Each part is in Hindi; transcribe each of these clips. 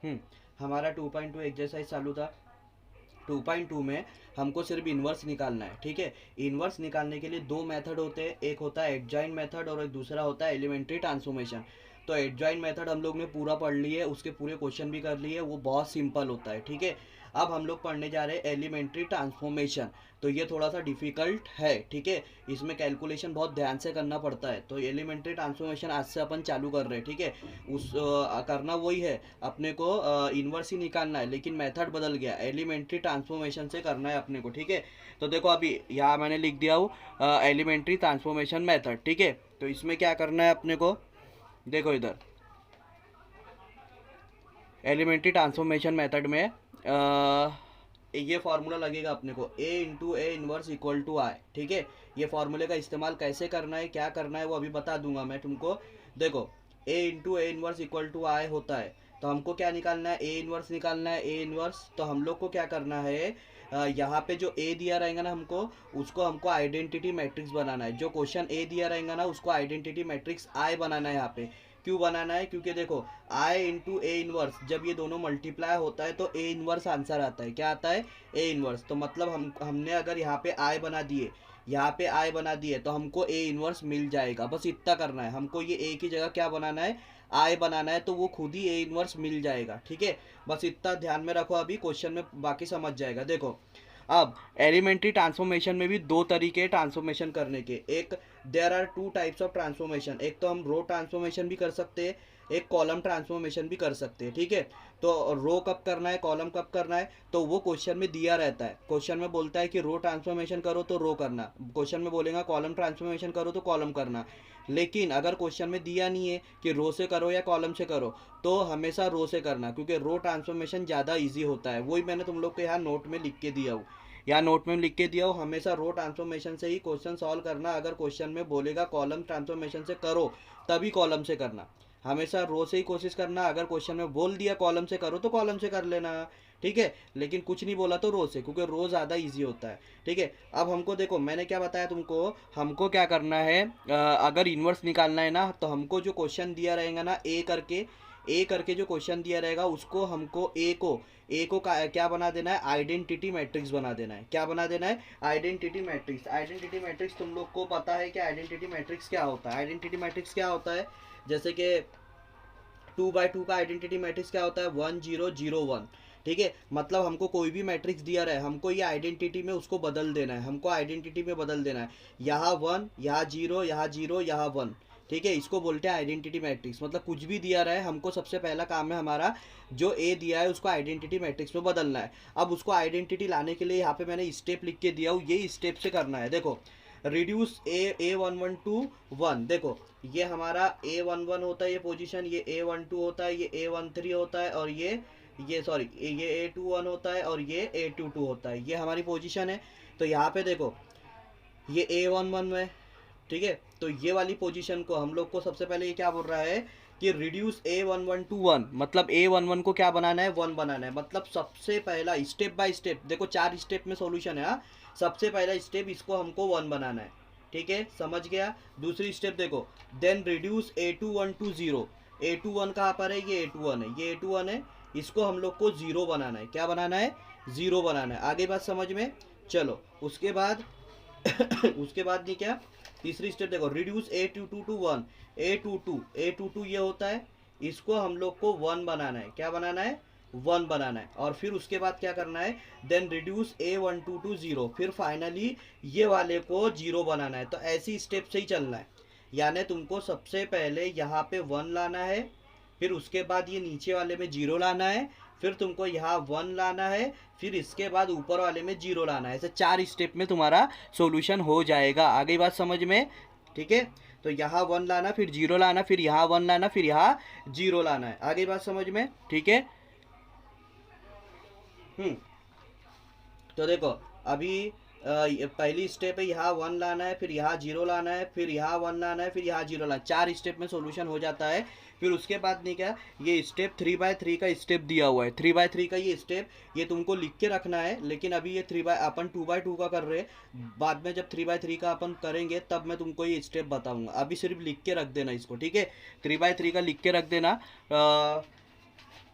हम्म हमारा 2.2 एक्सरसाइज चालू था। 2.2 में हमको सिर्फ इन्वर्स निकालना है, ठीक है। इन्वर्स निकालने के लिए दो मेथड होते हैं, एक होता है एडजॉइंट मेथड और एक दूसरा होता है एलिमेंट्री ट्रांसफॉर्मेशन। तो एडजॉइंट मेथड हम लोग ने पूरा पढ़ लिए, उसके पूरे क्वेश्चन भी कर लिए, वो बहुत सिंपल होता है, ठीक है। अब हम लोग पढ़ने जा रहे हैं एलिमेंट्री ट्रांसफॉर्मेशन। तो ये थोड़ा सा डिफिकल्ट है, ठीक है। इसमें कैलकुलेशन बहुत ध्यान से करना पड़ता है। तो एलिमेंट्री ट्रांसफॉर्मेशन आज से अपन चालू कर रहे हैं, ठीक है। करना वही है, अपने को इन्वर्स ही निकालना है, लेकिन मेथड बदल गया, एलिमेंट्री ट्रांसफॉर्मेशन से करना है अपने को, ठीक है। तो देखो अभी यहाँ मैंने लिख दिया हूँ एलिमेंट्री ट्रांसफॉर्मेशन मेथड, ठीक है। तो इसमें क्या करना है अपने को, देखो इधर एलिमेंट्री ट्रांसफॉर्मेशन मेथड में ये फार्मूला लगेगा अपने को, a into A inverse equal to I, ठीक है। ये फार्मूले का इस्तेमाल कैसे करना है, क्या करना है, वो अभी बता दूंगा मैं तुमको। देखो a into A inverse equal to I होता है, तो हमको क्या निकालना है, ए इनवर्स निकालना है। ए इनवर्स तो हम लोग को क्या करना है, यहाँ पे जो ए दिया रहेगा ना हमको, उसको हमको आइडेंटिटी मैट्रिक्स बनाना है। जो क्वेश्चन ए दिया रहेगा ना, उसको आइडेंटिटी मैट्रिक्स आई बनाना है यहाँ पे। क्यों बनाना है, क्योंकि देखो आई इंटू ए इनवर्स जब ये दोनों मल्टीप्लाई होता है तो ए इनवर्स आंसर आता है। क्या आता है, ए इनवर्स। तो मतलब हमने अगर यहाँ पे आई बना दिए, यहाँ पे आई बना दिए, तो हमको ए इनवर्स मिल जाएगा। बस इतना करना है हमको, ये ए की जगह क्या बनाना है, आई बनाना है, तो वो खुद ही ए इनवर्स मिल जाएगा, ठीक है। बस इतना ध्यान में रखो, अभी क्वेश्चन में बाकी समझ जाएगा। देखो अब एलिमेंट्री ट्रांसफॉर्मेशन में भी दो तरीके ट्रांसफॉर्मेशन करने के। एक, there are two types of transformation, एक तो हम रो ट्रांसफॉर्मेशन भी कर सकते हैं, एक कॉलम ट्रांसफॉर्मेशन भी कर सकते हैं, ठीक है। तो रो कब करना है, कॉलम कब करना है, तो वो क्वेश्चन में दिया रहता है। क्वेश्चन में बोलता है कि रो ट्रांसफॉर्मेशन करो तो रो करना, क्वेश्चन में बोलेगा कॉलम ट्रांसफॉर्मेशन करो तो कॉलम करना। लेकिन अगर क्वेश्चन में दिया नहीं है कि रो से करो या कॉलम से करो, तो हमेशा रो से करना, क्योंकि रो ट्रांसफॉर्मेशन ज़्यादा ईजी होता है। वही मैंने तुम लोग को यहाँ नोट में लिख के दिया हूँ, या नोट में लिख के दिया हो, हमेशा रो ट्रांसफॉर्मेशन से ही क्वेश्चन सॉल्व करना। अगर क्वेश्चन में बोलेगा कॉलम ट्रांसफॉर्मेशन से करो, तभी कॉलम से करना। हमेशा रो से ही कोशिश करना। अगर क्वेश्चन में बोल दिया कॉलम से करो तो कॉलम से कर लेना, ठीक है। लेकिन कुछ नहीं बोला तो रो से, क्योंकि रो ज़्यादा इजी होता है, ठीक है। अब हमको देखो, मैंने क्या बताया तुमको, हमको क्या करना है, अगर इन्वर्स निकालना है ना, तो हमको जो क्वेश्चन दिया रहेगा ना, ए करके जो क्वेश्चन दिया रहेगा, उसको हमको ए को क्या बना देना है, आइडेंटिटी मैट्रिक्स बना देना है। क्या बना देना है, आइडेंटिटी मैट्रिक्स। आइडेंटिटी मैट्रिक्स तुम लोग को पता है कि आइडेंटिटी मैट्रिक्स क्या होता है। आइडेंटिटी मैट्रिक्स क्या होता है, जैसे कि 2x2 का आइडेंटिटी मैट्रिक्स क्या होता है, 1 0 0 1, ठीक है। मतलब हमको कोई भी मैट्रिक्स दिया रहा है, हमको ये आइडेंटिटी में उसको बदल देना है, हमको आइडेंटिटी में बदल देना है। यहाँ 1, यहाँ 0, यहाँ 0, यहाँ 1, ठीक है। इसको बोलते हैं आइडेंटिटी मैट्रिक्स। मतलब कुछ भी दिया रहा है, हमको सबसे पहला काम है हमारा, जो ए दिया है उसको आइडेंटिटी मैट्रिक्स में बदलना है। अब उसको आइडेंटिटी लाने के लिए यहाँ पे मैंने स्टेप लिख के दिया हूँ, ये स्टेप से करना है। देखो रिड्यूस A11 देखो ये हमारा A11 होता है, ये पोजीशन, ये A12 होता है, ये A13 होता है, और ये सॉरी ये A21 होता है, और ये A22 होता है। ये हमारी पोजीशन है। तो यहाँ पे देखो ये A11 में, ठीक है। तो ये वाली पोजीशन को हम लोग को सबसे पहले ये क्या बोल रहा है कि रिड्यूस A11 टू 1, मतलब A11 को क्या बनाना है, 1 बनाना है। मतलब सबसे पहला स्टेप बाय स्टेप, देखो 4 स्टेप में सॉल्यूशन है। सबसे पहला स्टेप, इसको हमको 1 बनाना है, ठीक है, समझ गया। दूसरी स्टेप देखो, then reduce A21 to 0। A21 कहाँ पर है, ये A21 है, ये A21 है, इसको हम लोग को 0 बनाना है। क्या बनाना है, 0 बनाना है। आगे बात समझ में, चलो उसके बाद उसके बाद ये क्या, तीसरी स्टेप देखो, रिड्यूस A22 टू 1। A22 ये होता है, इसको हम लोग को 1 बनाना है। क्या बनाना है, 1 बनाना है। और फिर उसके बाद क्या करना है, देन रिड्यूस A12 टू 0, फिर फाइनली ये वाले को 0 बनाना है। तो ऐसी स्टेप से ही चलना है। यानी तुमको सबसे पहले यहाँ पे 1 लाना है, फिर उसके बाद ये नीचे वाले में 0 लाना है, फिर तुमको यहाँ 1 लाना है, फिर इसके बाद ऊपर वाले में 0 लाना है। ऐसे 4 स्टेप में तुम्हारा सॉल्यूशन हो जाएगा। आगे बात समझ में, ठीक है। तो यहाँ 1 लाना, फिर 0 लाना, फिर यहाँ 1 लाना, फिर यहाँ 0 लाना है। आगे बात समझ में, ठीक है। तो देखो अभी पहली स्टेप है, यहाँ 1 लाना है, फिर यहाँ 0 लाना है, फिर यहाँ 1 लाना है, फिर यहाँ 0 लाना है। 4 स्टेप में सॉल्यूशन हो जाता है। फिर उसके बाद नहीं क्या, ये स्टेप 3x3 का स्टेप दिया हुआ है। 3x3 का ये स्टेप, ये तुमको लिख के रखना है। लेकिन अभी ये अपन 2x2 का कर रहे हैं, बाद में जब 3x3 का अपन करेंगे तब मैं तुमको ये स्टेप बताऊंगा। अभी सिर्फ लिख के रख देना इसको, ठीक है। 3x3 का लिख के रख देना।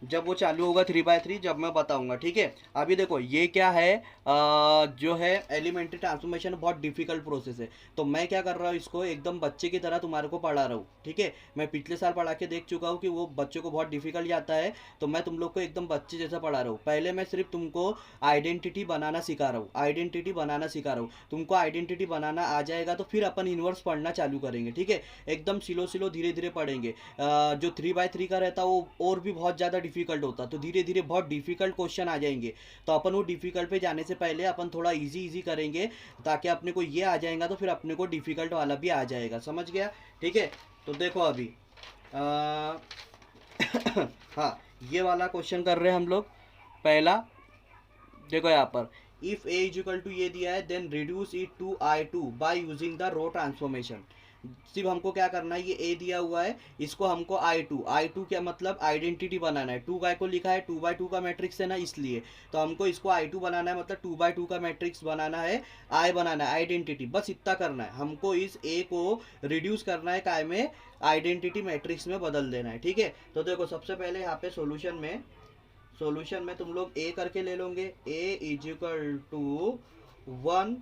जब वो चालू होगा 3/3 जब मैं बताऊंगा, ठीक है। अभी देखो ये क्या है, जो है एलिमेंट्री ट्रांसफॉर्मेशन बहुत डिफिकल्ट प्रोसेस है। तो मैं क्या कर रहा हूँ, इसको एकदम बच्चे की तरह तुम्हारे को पढ़ा रहा हूँ, ठीक है। मैं पिछले साल पढ़ा के देख चुका हूँ कि वो बच्चों को बहुत डिफिकल्ट जाता है। तो मैं तुम लोग को एकदम बच्चे जैसा पढ़ा रहा हूँ। पहले मैं सिर्फ तुमको आइडेंटिटी बनाना सिखा रहा हूँ, आइडेंटिटी बनाना सिखा रहा हूँ। तुमको आइडेंटिटी बनाना आ जाएगा तो फिर अपन इन्वर्स पढ़ना चालू करेंगे, ठीक है। एकदम स्लो स्लो धीरे धीरे पढ़ेंगे। जो 3/3 का रहता है वो और भी बहुत ज़्यादा डिफिकल्ट होता, तो धीरे धीरे बहुत डिफिकल्ट क्वेश्चन आ जाएंगे। तो अपन वो डिफिकल्ट पे जाने से पहले अपन थोड़ा इजी इजी करेंगे, ताकि अपने को ये आ जाएगा तो फिर अपने को डिफिकल्ट वाला भी आ जाएगा, समझ गया, ठीक है। तो देखो अभी हाँ, ये वाला क्वेश्चन कर रहे हैं हम लोग। पहला देखो यहाँ पर, if A is equal to ये दिया है, then reduce it to I2 by using the row transformation. सिर्फ हमको क्या करना है, ये ए दिया हुआ है, इसको हमको I2 क्या मतलब आइडेंटिटी बनाना है। 2 काय को लिखा है, 2/2 का मैट्रिक्स है ना, इसलिए तो हमको इसको I2 बनाना है, मतलब 2/2 का मैट्रिक्स बनाना है, आई बनाना है, आइडेंटिटी, बस इतना करना है हमको। इस ए को रिड्यूस करना है काय में, आइडेंटिटी मैट्रिक्स में बदल देना है, ठीक है। तो देखो सबसे पहले यहाँ पे सॉल्यूशन में तुम लोग ए करके ले लोगे, ए इज इक्वल टू 1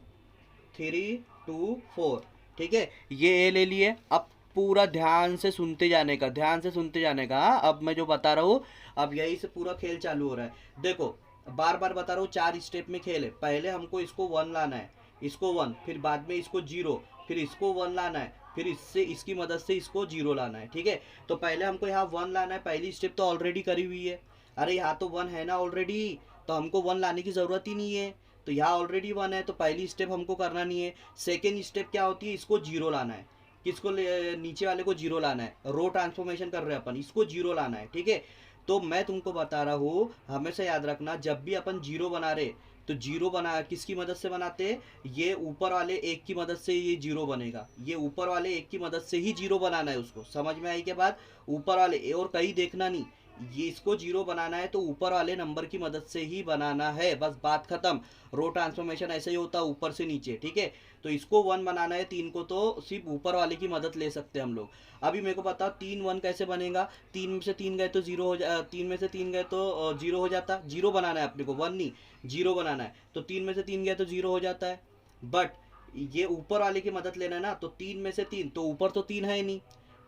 3 2 4, ठीक है। ये ए ले लिए। अब पूरा ध्यान से सुनते जाने का, ध्यान से सुनते जाने का, हाँ? अब मैं जो बता रहा हूँ, अब यही से पूरा खेल चालू हो रहा है। देखो बार बार बता रहा हूँ, 4 स्टेप में खेल है। पहले हमको इसको 1 लाना है, इसको 1, फिर बाद में इसको 0, फिर इसको 1 लाना है, फिर इससे इसकी मदद से इसको 0 लाना है, ठीक है। तो पहले हमको यहाँ 1 लाना है, पहली स्टेप तो ऑलरेडी करी हुई है। अरे यहाँ तो 1 है ना ऑलरेडी, तो हमको 1 लाने की ज़रूरत ही नहीं है। तो यहाँ ऑलरेडी 1 है, तो पहली स्टेप हमको करना नहीं है। सेकेंड स्टेप क्या होती है, इसको 0 लाना है। किसको नीचे वाले को 0 लाना है, रो ट्रांसफॉर्मेशन कर रहे हैं अपन, इसको 0 लाना है, ठीक है। तो मैं तुमको बता रहा हूँ, हमेशा याद रखना, जब भी अपन 0 बना रहे तो 0 बना किसकी मदद से बनाते हैं, ये ऊपर वाले एक की मदद से ये 0 बनेगा। ये ऊपर वाले एक की मदद से ही 0 बनाना है उसको, समझ में आई के बाद, ऊपर वाले और कहीं देखना नहीं। ये इसको 0 बनाना है तो ऊपर वाले नंबर की मदद से ही बनाना है, बस बात खत्म। रो ट्रांसफॉर्मेशन ऐसे ही होता है, ऊपर से नीचे, ठीक है। तो इसको 1 बनाना है, 3 को तो सिर्फ ऊपर वाले की मदद ले सकते हैं हम लोग। अभी मेरे को बताओ 3 1 कैसे बनेगा, 3 में से 3 गए तो 0 हो जा, 3 में से 3 गए तो 0 हो जाता। 0 बनाना है अपने को, 1 नहीं 0 बनाना है। तो 3 में से 3 गए तो 0 हो जाता है। बट ये ऊपर वाले की मदद लेना है ना, तो 3 में से 3, तो ऊपर तो 3 है ही नहीं,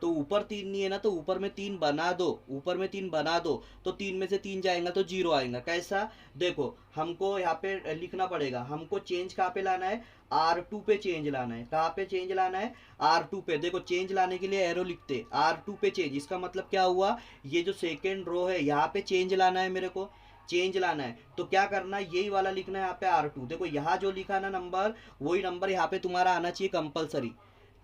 तो ऊपर 3 नहीं है ना, तो ऊपर में 3 बना दो, ऊपर में 3 बना दो, तो 3 में से 3 जाएगा तो 0 आएगा। कैसा, देखो हमको यहाँ पे लिखना पड़ेगा, हमको चेंज कहाँ पे लाना है, R2 पे चेंज लाना है। कहाँ पे चेंज लाना है, R2 पे। देखो चेंज लाने के लिए एरो लिखते, R2 पे चेंज, इसका मतलब क्या हुआ, ये जो सेकेंड रो है यहाँ पे चेंज लाना है, मेरे को चेंज लाना है। तो क्या करना है, यही वाला लिखना है यहाँ पे R2। देखो यहाँ जो लिखा ना नंबर, वही नंबर यहाँ पे तुम्हारा आना चाहिए कंपलसरी।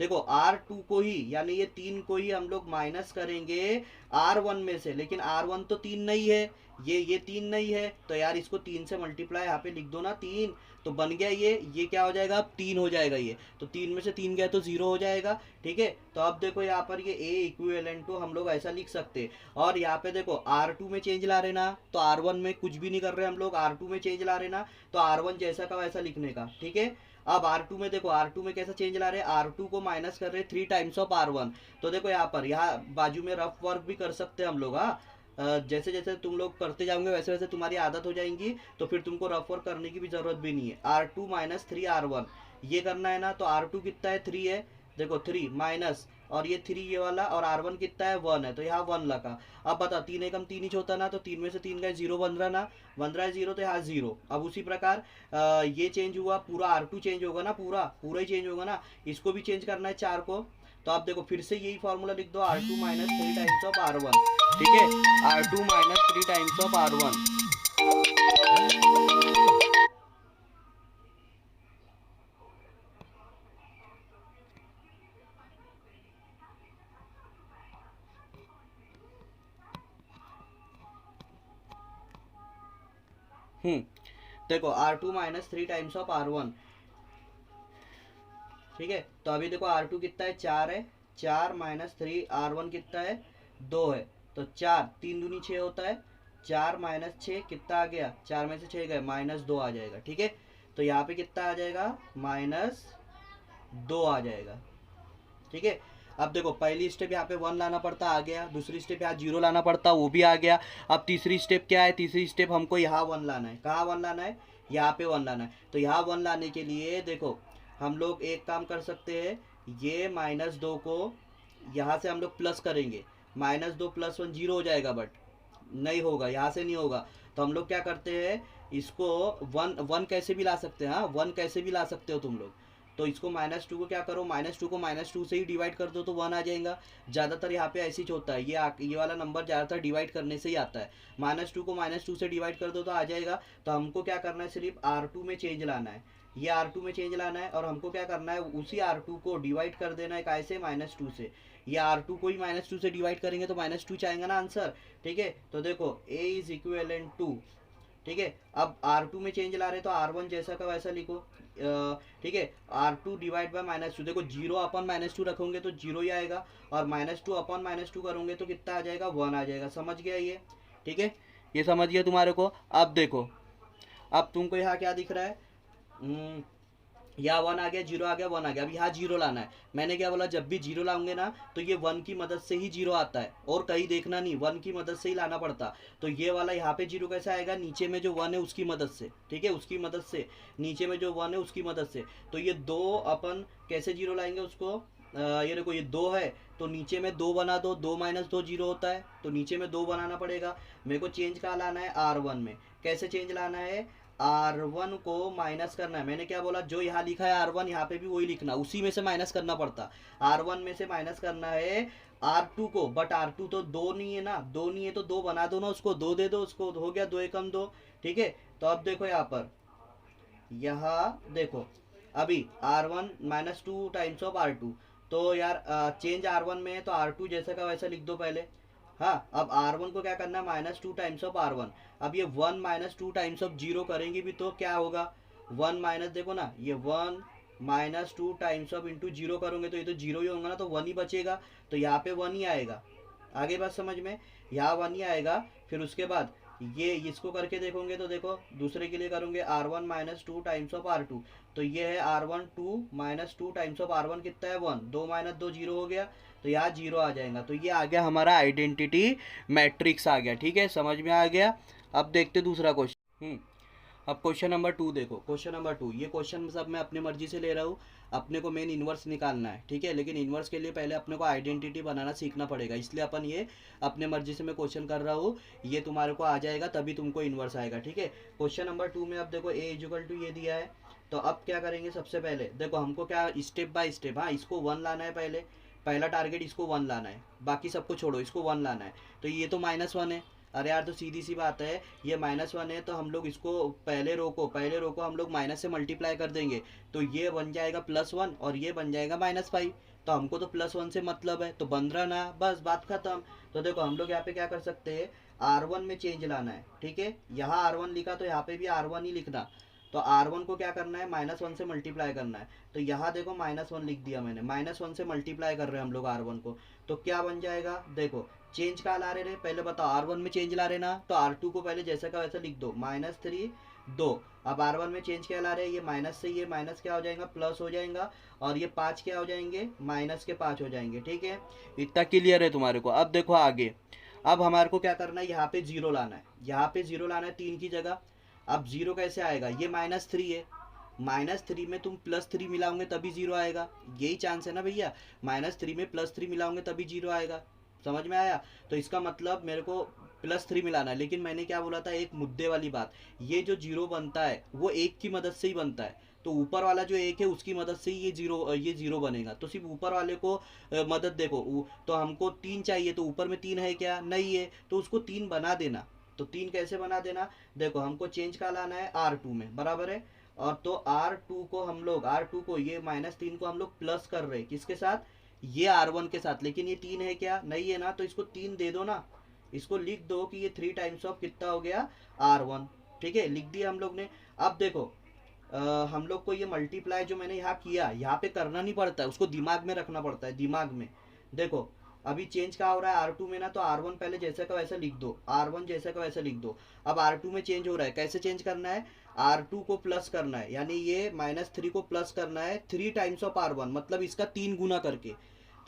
देखो R2 को ही, यानी ये 3 को ही हम लोग माइनस करेंगे R1 में से, लेकिन R1 तो 3 नहीं है, ये 3 नहीं है, तो यार इसको 3 से मल्टीप्लाई यहाँ पे लिख दो ना, 3, तो बन गया ये क्या हो जाएगा, अब 3 हो जाएगा ये। तो 3 में से 3 गया तो 0 हो जाएगा, ठीक है। तो अब देखो यहाँ पर ये A इक्विवेलेंट टू हम लोग ऐसा लिख सकते हैं। और यहाँ पे देखो R2 में चेंज ला रहे ना, तो R1 में कुछ भी नहीं कर रहे हम लोग, R2 में चेंज ला रहे ना, तो R1 जैसा का वैसा लिखने का, ठीक है। अब R2 में देखो, R2 में कैसा चेंज ला रहे हैं, R2 को माइनस कर रहे हैं 3 टाइम्स ऑफ R1। तो देखो यहाँ पर, यहाँ बाजू में रफ वर्क भी कर सकते हैं हम लोग, हाँ। जैसे जैसे तुम लोग करते जाओगे वैसे वैसे तुम्हारी आदत हो जाएंगी, तो फिर तुमको रफ वर्क करने की भी जरूरत भी नहीं है। R2 माइनस 3R1 ये करना है ना, तो R2 कितना है, 3 है, देखो 3 माइनस, और ये 3 ये वाला, और R1 कितना है, 1 है, तो यहाँ 1 लगा। अब बता, 3 एकम 3 ही होता ना, तो 3 में से 3 गए 0 बन रहा ना, बन रहा है 0, तो यहाँ 0। अब उसी प्रकार ये चेंज हुआ, पूरा R2 चेंज होगा ना, पूरा ही चेंज होगा ना, इसको भी चेंज करना है 4 को। तो आप देखो फिर से यही फॉर्मूला लिख दो, R2 minus 3 times of R1, ठीक है। R2 minus 3 times of R1। देखो R2 minus 3 times of R1, ठीक है। तो अभी देखो R2 कितना है, 4 है, 4 माइनस 3, R1 कितना है, 2 है, तो 4, 3 दूनी 6 होता है, 4 माइनस 6 कितना आ गया, 4 में से 6 गए, -2 आ जाएगा, ठीक है। तो यहाँ पे कितना आ जाएगा, -2 आ जाएगा, ठीक है। अब देखो पहली स्टेप यहाँ पे 1 लाना पड़ता, आ गया। दूसरी स्टेप यहाँ 0 लाना पड़ता, वो भी आ गया। अब तीसरी स्टेप क्या है? तीसरी स्टेप हमको यहाँ 1 लाना है। कहाँ 1 लाना है? यहाँ पे 1 लाना है। तो यहाँ 1 लाने के लिए देखो हम लोग एक काम कर सकते हैं, ये -2 को यहाँ से हम लोग प्लस करेंगे। -2 + 1 0 हो जाएगा, बट नहीं होगा, यहाँ से नहीं होगा। तो हम लोग क्या करते हैं, इसको 1 कैसे भी ला सकते हैं। हाँ, 1 कैसे भी ला सकते हो तुम लोग। तो इसको -2 को क्या करो, -2 को -2 से ही डिवाइड कर दो तो 1 आ जाएगा। ज़्यादातर यहाँ पे ऐसे ही होता है, ये वाला नंबर ज़्यादातर डिवाइड करने से ही आता है। -2 को -2 से डिवाइड कर दो तो आ जाएगा। तो हमको क्या करना है, सिर्फ R2 में चेंज लाना है। ये R2 में चेंज लाना है, और हमको क्या करना है, उसी R2 को डिवाइड कर देना है कैसे, -2 से। ये R2 को ही -2 से डिवाइड करेंगे तो -2 चाहेगा ना आंसर। ठीक है, तो देखो A इज इक्विवेलेंट टू, ठीक है। अब R2 में चेंज ला रहे तो R1 जैसा का वैसा लिखो। ठीक है, R2 डिवाइड बाय -2। देखो 0 अपन -2 रखोगे तो 0 ही आएगा, और -2 अपन -2 करोगे तो कितना आ जाएगा, 1 आ जाएगा। समझ गया ये? ठीक है, ये समझ गया तुम्हारे को। अब देखो, अब तुमको यहाँ क्या दिख रहा है, यहाँ 1 आ गया, 0 आ गया, 1 आ गया। अब यहाँ 0 लाना है। मैंने क्या बोला, जब भी 0 लाऊंगे ना तो ये 1 की मदद से ही 0 आता है, और कहीं देखना नहीं, 1 की मदद से ही लाना पड़ता। तो ये वाला यहाँ पे 0 कैसे आएगा, नीचे में जो 1 है उसकी मदद से। ठीक है, उसकी मदद से, नीचे में जो 1 है उसकी मदद से। तो ये 2 अपन कैसे 0 लाएंगे उसको, ये देखो ये 2 है, तो नीचे में 2 बना दो, 2 - 2 0 होता है, तो नीचे में 2 बनाना पड़ेगा। मेरे को चेंज कहाँ लाना है, R1 में। कैसे चेंज लाना है, R1 को माइनस करना है। मैंने क्या बोला, जो यहाँ लिखा है R1 यहाँ पे भी वही लिखना, उसी में से माइनस करना पड़ता। R1 में से माइनस करना है R2 को, बट R2 तो 2 नहीं है ना, 2 नहीं है तो 2 बना दो ना, उसको 2 दे दो, उसको हो गया 2 एकम 2। ठीक है, तो अब देखो यहाँ पर, यहाँ देखो अभी R1 -2 टाइम्स ऑफ R2। तो यार चेंज R1 में है तो R2 जैसा का वैसा लिख दो पहले। हाँ, अब R1 को क्या करना है, -2 टाइम्स ऑफ R1। अब ये 1 - 2 टाइम्स ऑफ 0 करेंगे भी तो क्या होगा, 1 माइनस, देखो ना, ये 1 -2 टाइम्स ऑफ इंटू 0 करोगे तो ये तो 0 ही होगा ना, तो 1 ही बचेगा। तो यहाँ पे 1 ही आएगा। आगे बात समझ में, यहाँ 1 ही आएगा। फिर उसके बाद ये इसको करके देखोगे तो देखो, दूसरे के लिए करोगे R1 -2 टाइम्स ऑफ R2। तो ये है R1 2 -2 टाइम्स ऑफ R1 कितना है, 1। 2 - 2 0 हो गया, तो यहाँ 0 आ जाएगा। तो ये आ गया हमारा आइडेंटिटी मैट्रिक्स आ गया। ठीक है, समझ में आ गया। अब देखते दूसरा क्वेश्चन। अब क्वेश्चन नंबर 2 देखो। क्वेश्चन नंबर 2, ये क्वेश्चन सब मैं अपनी मर्जी से ले रहा हूँ। अपने को मेन इन्वर्स निकालना है, ठीक है। लेकिन इन्वर्स के लिए पहले अपने को आइडेंटिटी बनाना सीखना पड़ेगा, इसलिए अपन ये अपने मर्जी से मैं क्वेश्चन कर रहा हूँ। ये तुम्हारे को आ जाएगा तभी तुमको इन्वर्स आएगा, ठीक है। क्वेश्चन नंबर 2 में अब देखो A = ये दिया है। तो अब क्या करेंगे, सबसे पहले देखो हमको क्या, स्टेप बाय स्टेप। हाँ, इसको 1 लाना है पहले, पहला टारगेट इसको 1 लाना है, बाकी सबको छोड़ो, इसको 1 लाना है। तो ये तो -1 है। अरे यार, तो सीधी सी बात है, ये -1 है तो हम लोग इसको पहले रो को हम लोग माइनस से मल्टीप्लाई कर देंगे। तो ये बन जाएगा +1 और ये बन जाएगा -5। तो हमको तो +1 से मतलब है, तो बन रहा ना, बस बात खत्म। तो देखो हम लोग यहाँ पे क्या कर सकते हैं, R1 में चेंज लाना है, ठीक है। यहाँ R1 लिखा तो यहाँ पे भी R1 ही लिखना। तो R1 को क्या करना है, -1 से मल्टीप्लाई करना है। तो यहाँ देखो -1 लिख दिया मैंने, -1 से मल्टीप्लाई कर रहे हैं हम लोग R1 को। तो क्या बन जाएगा, देखो चेंज कहाँ ला रहे पहले बताओ, R1 में चेंज ला रहे ना, तो R2 को पहले जैसा का वैसा लिख दो, -3 2। अब R1 में चेंज क्या ला रहे हैं, ये माइनस से ये माइनस क्या हो जाएगा, प्लस हो जाएगा। और ये 5 क्या हो जाएंगे, -5 हो जाएंगे, ठीक है। इतना क्लियर है तुम्हारे को। अब देखो आगे, अब हमारे को क्या करना है, यहाँ पे 0 लाना है, यहाँ पे 0 लाना है 3 की जगह। अब 0 कैसे आएगा, ये -3 है, -3 में तुम +3 मिलाओगे तभी 0 आएगा। यही चांस है ना भैया, -3 में +3 मिलाओगे तभी 0 आएगा। समझ में आया। तो इसका मतलब मेरे को +3 मिलाना है। लेकिन मैंने क्या बोला था, एक मुद्दे वाली बात, ये जो 0 बनता है वो 1 की मदद से ही बनता है। तो ऊपर वाला जो 1 है उसकी मदद से ही ये 0 बनेगा। तो सिर्फ ऊपर वाले को मदद देखो। तो हमको 3 चाहिए, तो ऊपर में 3 है क्या, नहीं है, तो उसको 3 बना देना। तो 3 कैसे बना देना, देखो हमको चेंज का लाना है R2 में, बराबर है। और तो R2 को हम लोग, R2 को ये -3 को हम लोग प्लस कर रहे हैं, किसके साथ, ये R1 के साथ। लेकिन ये 3 है क्या, नहीं है ना, तो इसको 3 दे दो ना, इसको लिख दो कि ये 3 टाइम्स ऑफ कितना हो गया, R1। ठीक है, लिख दिया हम लोग ने। अब देखो हम लोग को ये मल्टीप्लाई जो मैंने यहाँ किया, यहाँ पे करना नहीं पड़ता है, उसको दिमाग में रखना पड़ता है, दिमाग में। देखो अभी चेंज क्या हो रहा है R2 में ना, तो R1 पहले जैसा का वैसा लिख दो, R1 जैसा का वैसा लिख दो। अब R2 में चेंज हो रहा है, कैसे चेंज करना है, R2 को प्लस करना है, यानी ये -3 को प्लस करना है 3 टाइम्स ऑफ R1, मतलब इसका 3 गुना करके।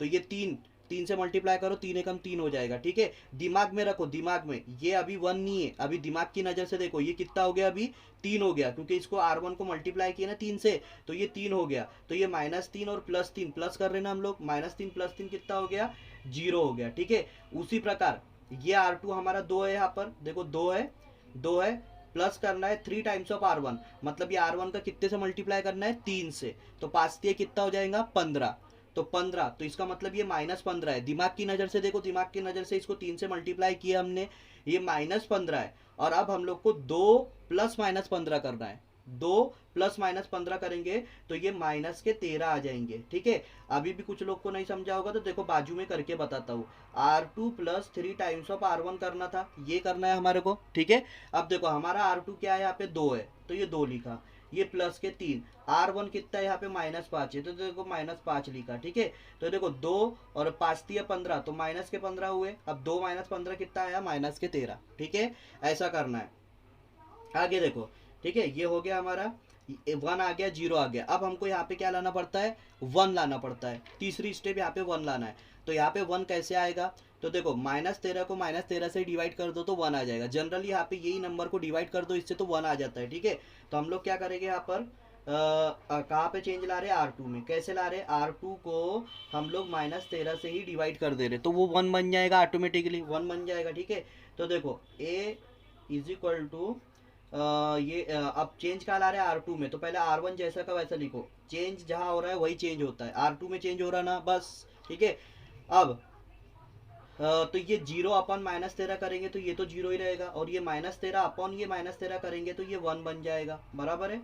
तो ये 3 3 से मल्टीप्लाई करो, 3 एकम 3 हो जाएगा, ठीक है। दिमाग में रखो, दिमाग में ये अभी 1 नहीं है, अभी दिमाग की नज़र से देखो ये कितना हो गया, अभी 3 हो गया, क्योंकि इसको R1 को मल्टीप्लाई किया ना 3 से, तो ये 3 हो गया। तो ये -3 और +3 प्लस कर रहे ना हम लोग, -3 + 3 कितना हो गया, 0 हो गया, ठीक है। उसी प्रकार ये R2 हमारा 2 है, यहाँ पर देखो 2 है, 2 है, प्लस करना है 3 टाइम्स ऑफ R1, मतलब ये R1 का कितने से मल्टीप्लाई करना है, 3 से, तो 5 दिए कितना हो जाएगा, 15, तो 15, तो इसका मतलब ये -15 है। दिमाग की नज़र से देखो, दिमाग की नज़र से इसको 3 से मल्टीप्लाई किया हमने, ये -15 है। और अब हम लोग को 2 + -15 करना है, 2 + -15 करेंगे तो ये -13 आ जाएंगे, ठीक है। अभी भी कुछ लोग को नहीं समझा होगा तो देखो बाजू में करके बताता हूँ। R2 + 3 टाइम्स ऑफ R1 करना था, ये करना है हमारे को, ठीक है। अब देखो हमारा R2 क्या है, यहाँ पे 2 है, तो ये 2 लिखा, ये प्लस के 3, R1 कितना है यहाँ पे -5 है, तो देखो -5 लिखा, ठीक है। तो देखो 2 और 5 दिया 15, तो -15 हुए। अब 2 - 15 कितना आया, -13, ठीक है। ऐसा करना है। आगे देखो, ठीक है, ये हो गया हमारा 1 आ गया, 0 आ गया। अब हमको यहाँ पे क्या लाना पड़ता है, 1 लाना पड़ता है। तीसरी स्टेप यहाँ पे 1 लाना है। तो यहाँ पे 1 कैसे आएगा, तो देखो -13 को -13 से डिवाइड कर दो तो 1 आ जाएगा। जनरली यहाँ पे यही नंबर को डिवाइड कर दो इससे तो 1 आ जाता है, ठीक है। तो हम लोग क्या करेंगे यहाँ पर, कहाँ पे चेंज ला रहे हैं, R2 में। कैसे ला रहे हैं, R2 को हम लोग -13 से ही डिवाइड कर दे रहे, तो वो 1 बन जाएगा, ऑटोमेटिकली 1 बन जाएगा, ठीक है। तो देखो A = ये अब चेंज कहाँ ला रहे हैं, R2 में, तो पहले R1 जैसा का वैसा लिखो, चेंज जहाँ हो रहा है वही चेंज होता है, R2 में चेंज हो रहा ना, बस, ठीक है। अब तो ये 0/-13 करेंगे तो ये तो 0 ही रहेगा, और ये -13 ये -13 करेंगे तो ये 1 बन जाएगा, बराबर है,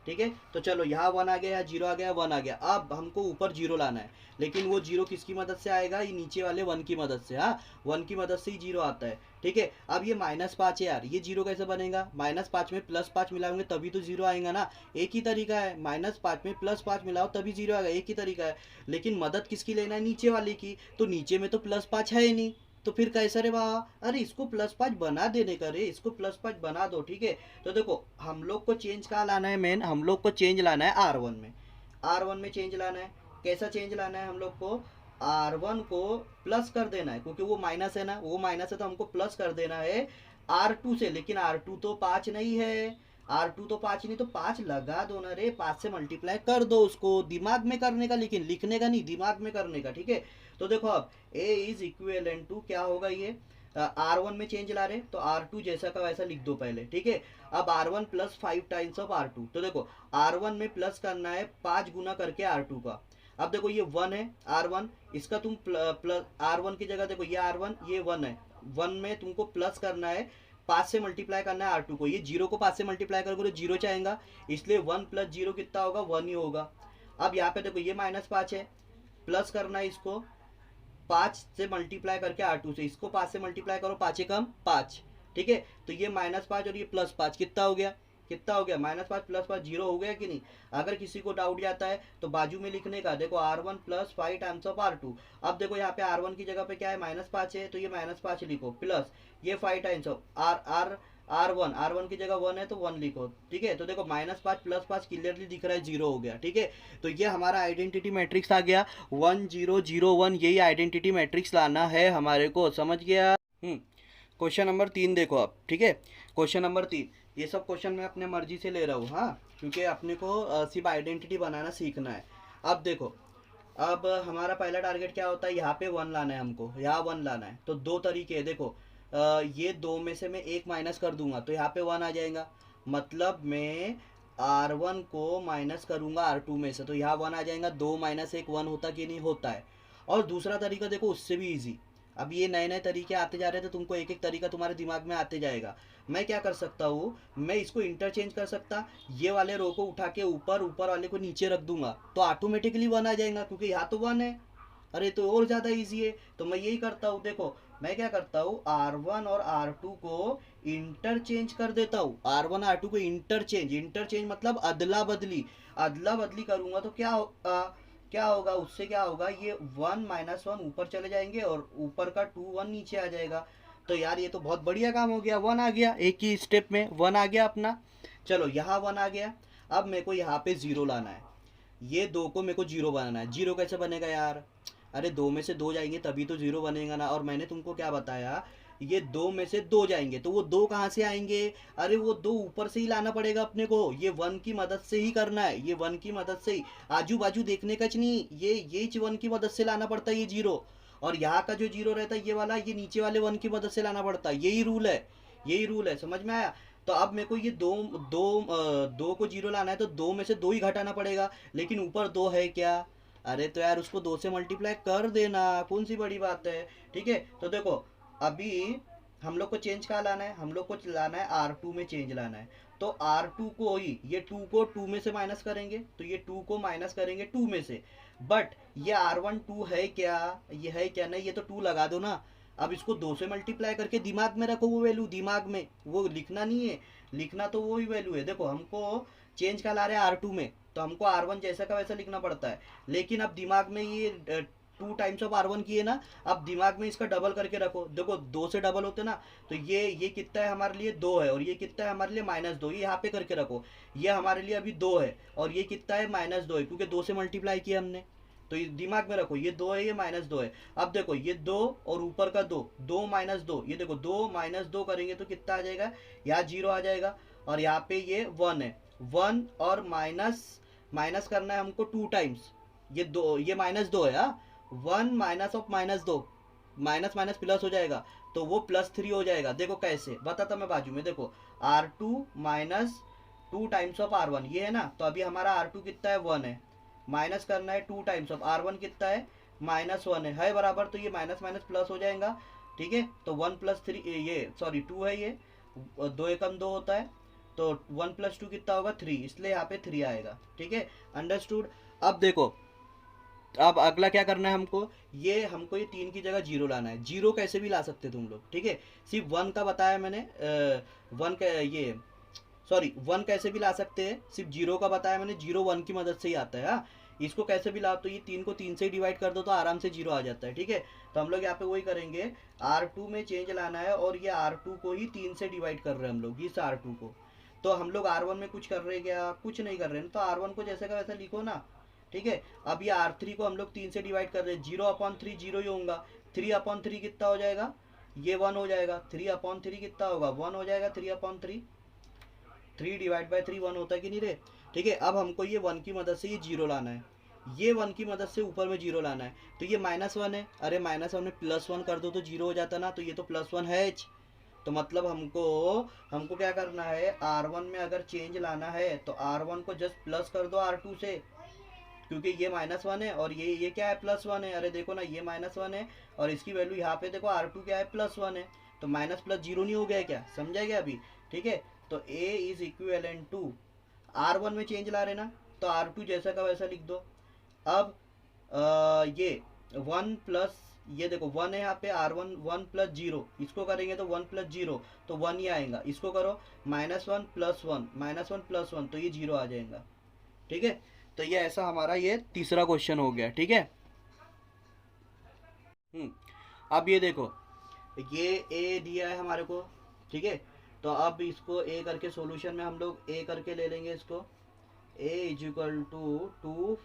ठीक है। तो चलो यहाँ 1 आ गया, यहाँ 0 आ गया, 1 आ गया। अब हमको ऊपर 0 लाना है, लेकिन वो 0 किसकी मदद से आएगा, ये नीचे वाले 1 की मदद से, हाँ, 1 की मदद से ही 0 आता है, ठीक है। अब ये -5 है यार, ये 0 कैसे बनेगा, -5 में +5 मिलाओगे तभी तो 0 आएगा ना, एक ही तरीका है, -5 में +5 मिलाओ तभी 0 आएगा, एक ही तरीका है। लेकिन मदद किसकी लेना है, नीचे वाले की, तो नीचे में तो +5 है ही नहीं, तो फिर कैसा रे बाबा, अरे इसको +5 बना देने का रे, इसको +5 बना दो, ठीक है। तो देखो हम लोग को चेंज कहाँ लाना है, मेन हम लोग को चेंज लाना है R1 में, R1 में चेंज लाना है। कैसा चेंज लाना है, हम लोग को R1 को प्लस कर देना है, क्योंकि वो माइनस है ना, वो माइनस है तो हमको प्लस कर देना है R2 से, लेकिन R2 तो 5 नहीं है, R2 तो 5 नहीं, तो 5 लगा दो ना रे, 5 से मल्टीप्लाई कर दो उसको, दिमाग में करने का, लेकिन लिखने का नहीं, दिमाग में करने का, ठीक है। तो देखो अब A = क्या होगा, ये R1 में चेंज ला रहे, तो R2 जैसा का वैसा लिख दो पहले, ठीक है। अब R1 + 5 टाइम्स ऑफ R2, तो देखो R1 में प्लस करना है 5 गुना करके R2 का। अब देखो ये 1 है R1, इसका तुम प्लस R1 की जगह देखो, ये R1 ये 1 है, 1 में तुमको प्लस करना है, 5 से मल्टीप्लाई करना है R2 को, ये 0 को 5 से मल्टीप्लाई करोगे तो 0 चाहेगा, इसलिए 1 + 0 कितना होगा, 1 ही होगा। अब यहाँ पे देखो ये -5 है, प्लस करना है इसको 5 से मल्टीप्लाई करके R2 से, इसको 5 से मल्टीप्लाई करो, 5 एकम 5, ठीक है। तो ये -5 और ये +5 कितना हो गया, कितना हो गया, -5 + 5 0 हो गया कि नहीं। अगर किसी को डाउट जाता है तो बाजू में लिखने का, देखो R1 + 5 टाइम्स ऑफ R2। अब देखो यहाँ पे R1 की जगह पे क्या है, -5 है, तो ये -5 लिखो, प्लस ये 5 टाइम्स ऑफ R1 की जगह 1 है तो 1 लिखो, ठीक है। तो देखो -5 + 5 क्लियरली दिख रहा है, 0 हो गया, ठीक है। तो ये हमारा आइडेंटिटी मैट्रिक्स आ गया 1 0 0 1, यही आइडेंटिटी मैट्रिक्स लाना है हमारे को, समझ गया। क्वेश्चन नंबर 3 देखो आप, ठीक है। क्वेश्चन नंबर 3, ये सब क्वेश्चन मैं अपने मर्जी से ले रहा हूँ, हाँ, क्योंकि अपने को सिर्फ आइडेंटिटी बनाना सीखना है। अब देखो, अब हमारा पहला टारगेट क्या होता है, यहाँ पे 1 लाना है हमको, यहाँ 1 लाना है। तो 2 तरीके हैं, देखो ये 2 में से मैं 1 माइनस कर दूंगा तो यहाँ पे 1 आ जाएगा, मतलब मैं R1 को माइनस करूंगा R2 में से, तो यहाँ 1 आ जाएगा। 2 - 1 1 होता कि नहीं, होता है। और दूसरा तरीका देखो, उससे भी इजी। अब ये नए नए तरीके आते जा रहे हैं तो तुमको एक एक तरीका तुम्हारे दिमाग में आते जाएगा। मैं क्या कर सकता हूँ, मैं इसको इंटरचेंज कर सकता, ये वाले रो को उठा के ऊपर, ऊपर वाले को नीचे रख दूंगा तो ऑटोमेटिकली 1 आ जाएगा, क्योंकि यहाँ तो 1 है। अरे तो और ज़्यादा ईजी है, तो मैं यही करता हूँ। देखो मैं क्या करता हूँ, R1 और R2 को इंटरचेंज कर देता हूँ। R1 R2 को इंटरचेंज मतलब अदला बदली, अदला बदली करूँगा तो क्या होगा, उससे क्या होगा, ये 1 - 1 ऊपर चले जाएंगे और ऊपर का 2 1 नीचे आ जाएगा। तो यार ये तो बहुत बढ़िया काम हो गया, 1 आ गया, एक ही स्टेप में 1 आ गया अपना। चलो यहाँ 1 आ गया, अब मेरे को यहाँ पे 0 लाना है, ये 2 को मेरे को 0 बनाना है। 0 कैसे बनेगा यार, अरे दो में से दो जाएंगे तभी तो जीरो बनेगा ना। और मैंने तुमको क्या बताया, ये दो में से दो जाएंगे तो वो दो कहाँ से आएंगे? अरे वो दो ऊपर से ही लाना पड़ेगा अपने को, ये वन की मदद से ही करना है, ये वन की मदद से ही। आजू बाजू देखने का नहीं, ये वन की मदद से लाना पड़ता है ये जीरो। और यहाँ का जो जीरो रहता है ये वाला, ये नीचे वाले वन की मदद से लाना पड़ता है। यही रूल है, यही रूल है, समझ में आया? तो अब मेरे को ये दो को जीरो लाना है तो दो में से दो ही घटाना पड़ेगा, लेकिन ऊपर दो है क्या? अरे तो यार उसको दो से मल्टीप्लाई कर देना, कौन सी बड़ी बात है। ठीक है, तो देखो अभी हम लोग को चेंज कहाँ लाना है, हम लोग को लाना है R2 में चेंज लाना है। तो R2 को ही, ये 2 को 2 में से माइनस करेंगे तो ये 2 को माइनस करेंगे 2 में से। बट ये R1 2 है क्या? ये है क्या? नहीं, ये तो 2 लगा दो ना। अब इसको 2 से मल्टीप्लाई करके दिमाग में रखो, वो वैल्यू दिमाग में, वो लिखना नहीं है, लिखना तो वो ही वैल्यू है। देखो हमको चेंज का ला रहे हैं R2 में, तो हमको R1 जैसा का वैसा लिखना पड़ता है। लेकिन अब दिमाग में ये 2 टाइम्स ऑफ R1 किए ना, अब दिमाग में इसका डबल करके रखो। देखो दो से डबल होते ना, तो ये कितना है हमारे लिए? दो है। और ये कितना है हमारे लिए? -2। ये यहाँ पे करके रखो, ये हमारे लिए अभी दो है और ये कितना है? -2 है, क्योंकि दो से मल्टीप्लाई किया हमने। तो ये दिमाग में रखो, ये दो है, ये -2 है। अब देखो ये दो और ऊपर का दो, दो -2, ये देखो दो -2 करेंगे तो कितना आ जाएगा? यहाँ जीरो आ जाएगा। और यहाँ पे ये 1 है, 1 और माइनस माइनस करना है हमको 2 टाइम्स। ये दो, ये -2 है। 1 minus of -2, minus minus plus हो जाएगा, तो वो +3 हो जाएगा। देखो कैसे बताता मैं बाजू में, देखो R2 minus 2 times of R1, ये है ना। तो अभी हमारा R2 कितना है? 1 है। माइनस करना है 2 टाइम्स ऑफ R1 कितना है? -1 है बराबर। तो ये माइनस माइनस प्लस हो जाएगा। ठीक है, तो 1 + 3, ये सॉरी 2 है, ये 2 एकम 2 होता है, तो 1 + 2 कितना होगा? 3, इसलिए यहाँ पे 3 आएगा। ठीक है, अंडरस्टूड। अब देखो, अब अगला क्या करना है हमको, हमको ये 3 की जगह जीरो लाना है। जीरो कैसे भी ला सकते हो तुम लोग, ठीक है। सिर्फ 1 का बताया मैंने, 1 का ये सॉरी 1 कैसे भी ला सकते हैं, सिर्फ जीरो का बताया मैंने। जीरो 1 की मदद से ही आता है। हाँ, इसको कैसे भी लाओ, तो ये 3 को 3 से डिवाइड कर दो तो आराम से जीरो आ जाता है। ठीक है, तो हम लोग यहाँ पे वही करेंगे, R2 में चेंज लाना है और ये R2 को ही 3 से डिवाइड कर रहे हैं हम लोग, इस R2 को। तो हम लोग R1 में कुछ कर रहे हैं क्या? कुछ नहीं कर रहे हैं, तो R1 को जैसे का वैसा लिखो ना। ठीक है, अब ये R3 को हम लोग 3 से डिवाइड कर रहे हैं, 0/3 जीरो ही होगा। 3/3 कितना हो जाएगा? ये 1 हो जाएगा। 3/3 कितना होगा? 1 हो जाएगा। 3/3, 3/3 1 होता है कि नहीं रे? ठीक है, अब हमको ये 1 की मदद से ये जीरो लाना है, ये 1 की मदद से ऊपर में जीरो लाना है। तो ये -1 है, अरे -1 में +1 कर दो तो जीरो हो जाता ना, तो ये तो +1 है। तो मतलब हमको हमको क्या करना है, R1 में अगर चेंज लाना है तो R1 को जस्ट प्लस कर दो R2 से, क्योंकि ये -1 है और ये क्या है? +1 है। अरे देखो ना, ये -1 है और इसकी वैल्यू यहाँ पे देखो R2 क्या है? +1 है। तो माइनस प्लस जीरो नहीं हो गया क्या? समझा गया अभी? ठीक है, तो A is equivalent to, R1 में चेंज ला रहे ना, तो R2 जैसा का वैसा लिख दो। अब ये 1 प्लस, ये देखो 1 है यहाँ पे, R1 1 + 0, इसको करेंगे तो 1 + 0 तो 1 ही आएगा। इसको करो -1 + 1, -1 + 1 तो ये जीरो आ जाएगा। ठीक है, तो ये ऐसा हमारा ये तीसरा क्वेश्चन हो गया। ठीक है, अब ये देखो, ये A दिया है हमारे को। ठीक है, तो अब इसको A करके सॉल्यूशन में हम लोग A करके ले लेंगे इसको। A = 2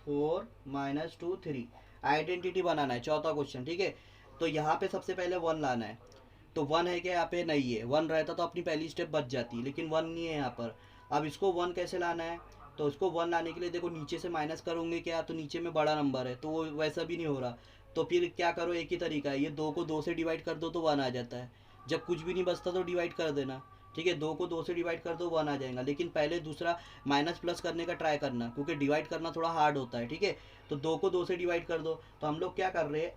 4 - 2 3, आइडेंटिटी बनाना है, चौथा क्वेश्चन। ठीक है, तो यहाँ पे सबसे पहले 1 लाना है। तो 1 है क्या? यहाँ पे नहीं है। 1 रहता तो अपनी पहली स्टेप बच जाती, लेकिन 1 नहीं है यहाँ पर। अब इसको 1 कैसे लाना है, तो उसको 1 लाने के लिए देखो नीचे से माइनस करोगे क्या, तो नीचे में बड़ा नंबर है तो वो वैसा भी नहीं हो रहा। तो फिर क्या करो, एक ही तरीका है, ये 2 को 2 से डिवाइड कर दो तो 1 आ जाता है। जब कुछ भी नहीं बचता तो डिवाइड कर देना। ठीक है, 2 को 2 से डिवाइड कर दो 1 आ जाएगा, लेकिन पहले दूसरा माइनस प्लस करने का ट्राई करना, क्योंकि डिवाइड करना थोड़ा हार्ड होता है। ठीक है, तो 2 को 2 से डिवाइड कर दो। तो हम लोग क्या कर रहे हैं,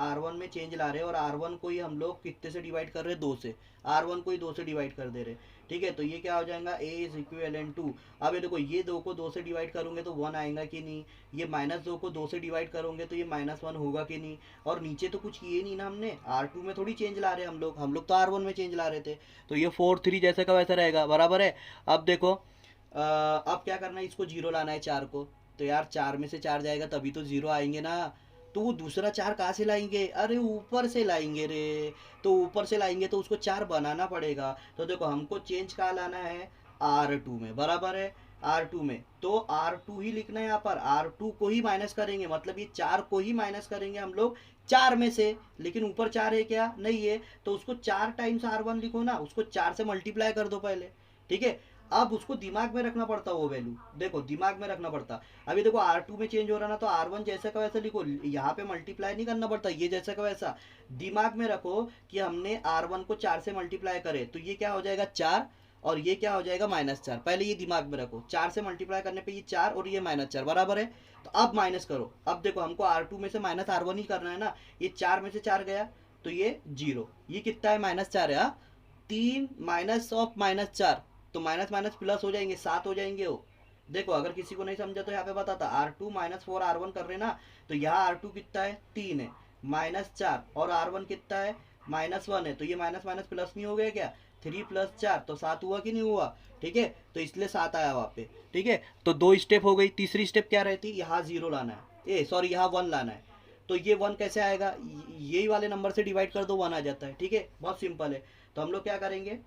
R1 में चेंज ला रहे हैं और R1 को ही हम लोग कितने से डिवाइड कर रहे हैं? 2 से। R1 को ही 2 से डिवाइड कर दे रहे हैं। ठीक है, तो ये क्या हो जाएगा? A इज इक्विवेलेंट टू, अब ये देखो, ये 2 को 2 से डिवाइड करोगे तो 1 आएगा कि नहीं? ये -2 को 2 से डिवाइड करोगे तो ये -1 होगा कि नहीं? और नीचे तो कुछ किए नहीं ना हमने, R2 में थोड़ी चेंज ला रहे हैं हम लोग तो R1 में चेंज ला रहे थे। तो ये 4 3 जैसे का वैसा रहेगा, बराबर है। अब देखो, अब क्या करना है, इसको जीरो लाना है 4 को। तो यार 4 में से 4 जाएगा तभी तो जीरो आएंगे ना। तो वो दूसरा 4 कहाँ से लाएंगे? अरे ऊपर से लाएंगे रे। तो ऊपर से लाएंगे तो उसको 4 बनाना पड़ेगा। तो देखो हमको चेंज कहाँ लाना है? R2 में, बराबर है। R2 में, तो R2 ही लिखना है यहाँ पर, R2 को ही माइनस करेंगे, मतलब ये 4 को ही माइनस करेंगे हम लोग 4 में से, लेकिन ऊपर 4 है क्या, नहीं है, तो उसको 4 टाइम्स R1 लिखो ना, उसको 4 से मल्टीप्लाई कर दो पहले, ठीक है। अब उसको दिमाग में रखना पड़ता वो वैल्यू, देखो दिमाग में रखना पड़ता। अभी देखो R2 में चेंज हो रहा ना, तो R1 जैसा का वैसा लिखो, यहाँ पे मल्टीप्लाई नहीं करना पड़ता, ये जैसा का वैसा दिमाग में रखो कि हमने R1 को 4 से मल्टीप्लाई करे, तो ये क्या हो जाएगा 4, और ये क्या हो जाएगा -4, पहले ये दिमाग में रखो, 4 से मल्टीप्लाई करने पे ये 4 और ये -4 बराबर है। तो अब माइनस करो, अब देखो हमको R2 में से -R1 ही करना है ना, ये 4 में से 4 गया तो ये 0, ये कितना है -4 है, 3 माइनस ऑफ -4, तो माइनस माइनस प्लस हो जाएंगे, 7 हो जाएंगे वो। देखो अगर किसी को नहीं समझा तो यहाँ पे बताता, R2 -4 R1 कर रहे ना, तो यहाँ R2 कितना है 3 है, -4, और R1 कितना है -1 है, तो ये माइनस माइनस प्लस नहीं हो गया क्या, 3 + 4 तो 7 हुआ कि नहीं हुआ, ठीक है, तो इसलिए 7 आया वहाँ पे, ठीक है। तो 2 स्टेप हो गई, तीसरी स्टेप क्या रहती, यहाँ 0 लाना है, सॉरी यहाँ 1 लाना है, तो ये 1 कैसे आएगा, यही वाले नंबर से डिवाइड कर दो 1 आ जाता है, ठीक है, बहुत सिंपल है। तो हम लोग क्या करेंगे,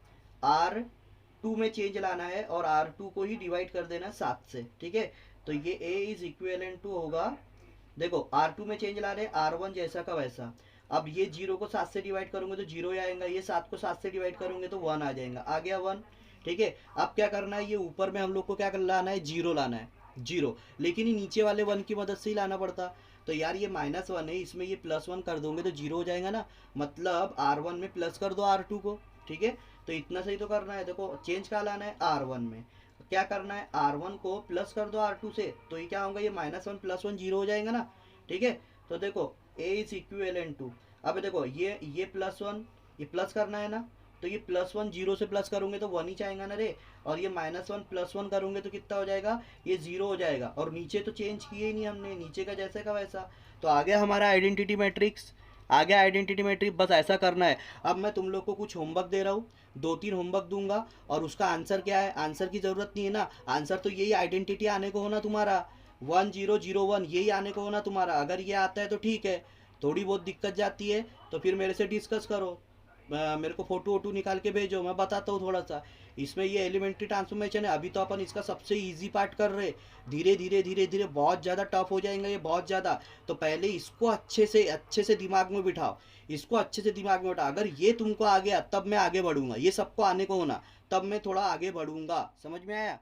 R2 में चेंज लाना है और R2 को ही डिवाइड कर देना 7 से, ठीक है। तो ये A इज इक्विवेलेंट टू होगा, देखो R2 में चेंज ला रहे R1 जैसा का वैसा, अब ये 0 को 7 से डिवाइड करूंगे तो 0 ही आएगा, ये 7 को 7 से डिवाइड करूंगे तो 1 आ जाएगा, आ गया 1, ठीक है। अब क्या करना है, ये ऊपर में हम लोग को क्या कर लाना है, 0 लाना है, 0, लेकिन ये नीचे वाले 1 की मदद से ही लाना पड़ता, तो यार ये -1 है, इसमें ये +1 कर दोगे तो 0 हो जाएगा ना, मतलब R1 में प्लस कर दो R2 को, ठीक है। तो इतना सही तो करना है, देखो चेंज क्या लाना है R1 में, क्या करना है R1 को प्लस कर दो R2 से, तो ये क्या होगा, ये -1 + 1 0 हो जाएगा ना, ठीक है। तो देखो A इज इक्विवेलेंट टू, अब देखो ये +1, ये प्लस करना है ना, तो ये +1 0 से प्लस करूंगे तो 1 ही चाहेगा ना रे, और ये -1 + 1 करूंगे तो कितना हो जाएगा, ये 0 हो जाएगा, और नीचे तो चेंज किए ही नहीं हमने, नीचे का जैसे का वैसा, तो आ गया हमारा आइडेंटिटी मैट्रिक्स, आ गया आइडेंटिटी मैट्रिक्स, बस ऐसा करना है। अब मैं तुम लोग को कुछ होमवर्क दे रहा हूँ, 2-3 होमवर्क दूंगा, और उसका आंसर क्या है, आंसर की ज़रूरत नहीं है ना, आंसर तो यही आइडेंटिटी आने को होना तुम्हारा, 1001 यही आने को होना तुम्हारा, अगर ये आता है तो ठीक है, थोड़ी बहुत दिक्कत जाती है तो फिर मेरे से डिस्कस करो, मेरे को फोटो वोटो निकाल के भेजो, मैं बताता हूँ थोड़ा सा। इसमें ये एलिमेंट्री ट्रांसफॉर्मेशन है, अभी तो अपन इसका सबसे इजी पार्ट कर रहे, धीरे धीरे धीरे धीरे बहुत ज़्यादा टफ हो जाएगा ये, बहुत ज़्यादा, तो पहले इसको अच्छे से दिमाग में बिठाओ, इसको अच्छे से दिमाग में बिठाओ, अगर ये तुमको आ गया तब मैं आगे बढ़ूंगा, ये सबको आने को होना, तब मैं थोड़ा आगे बढ़ूंगा, समझ में आया।